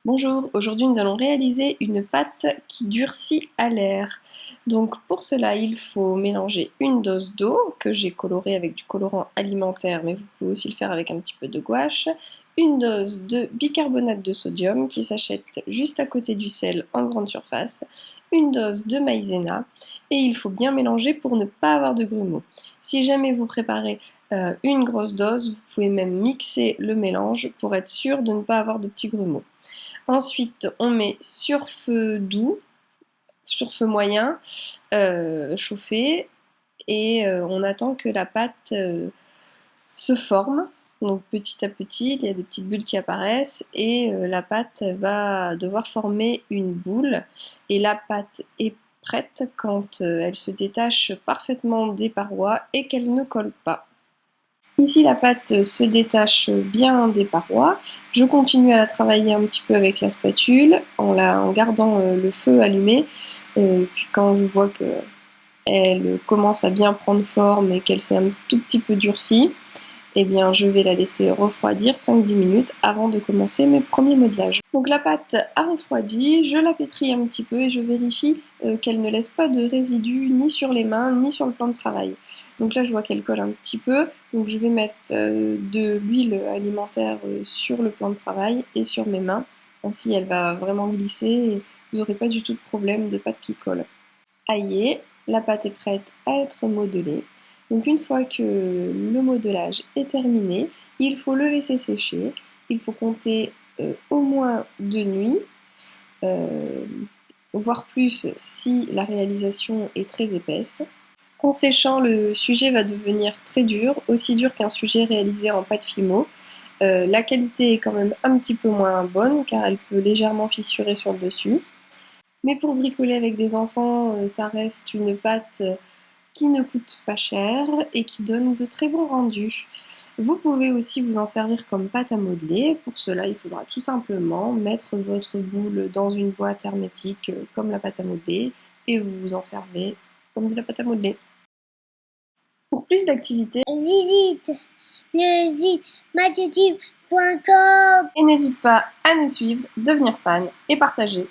Bonjour, aujourd'hui nous allons réaliser une pâte qui durcit à l'air. Donc pour cela il faut mélanger une dose d'eau que j'ai colorée avec du colorant alimentaire, mais vous pouvez aussi le faire avec un petit peu de gouache, une dose de bicarbonate de sodium qui s'achète juste à côté du sel en grande surface, une dose de maïzena et il faut bien mélanger pour ne pas avoir de grumeaux. Si jamais vous préparez une grosse dose, vous pouvez même mixer le mélange pour être sûr de ne pas avoir de petits grumeaux. Ensuite, on met sur feu doux, sur feu moyen, chauffé, et on attend que la pâte se forme. Donc petit à petit, il y a des petites bulles qui apparaissent et la pâte va devoir former une boule. Et la pâte est prête quand elle se détache parfaitement des parois et qu'elle ne colle pas. Ici, la pâte se détache bien des parois. Je continue à la travailler un petit peu avec la spatule en gardant le feu allumé. Puis quand je vois qu'elle commence à bien prendre forme et qu'elle s'est un tout petit peu durcie, eh bien je vais la laisser refroidir 5-10 minutes avant de commencer mes premiers modelages. Donc la pâte a refroidi, je la pétris un petit peu et je vérifie qu'elle ne laisse pas de résidus ni sur les mains ni sur le plan de travail. Donc là je vois qu'elle colle un petit peu, donc je vais mettre de l'huile alimentaire sur le plan de travail et sur mes mains. Ainsi elle va vraiment glisser et vous n'aurez pas du tout de problème de pâte qui colle. Aillé, la pâte est prête à être modelée. Donc une fois que le modelage est terminé, il faut le laisser sécher. Il faut compter au moins 2 nuits, euh, voire plus si la réalisation est très épaisse. En séchant, le sujet va devenir très dur, aussi dur qu'un sujet réalisé en pâte fimo. La qualité est quand même un petit peu moins bonne car elle peut légèrement fissurer sur le dessus. Mais pour bricoler avec des enfants, ça reste une pâte qui ne coûte pas cher et qui donne de très bons rendus. Vous pouvez aussi vous en servir comme pâte à modeler. Pour cela, il faudra tout simplement mettre votre boule dans une boîte hermétique comme la pâte à modeler et vous vous en servez comme de la pâte à modeler. Pour plus d'activités, Visite le site mathieutype.com. et n'hésite pas à nous suivre, devenir fan et partager.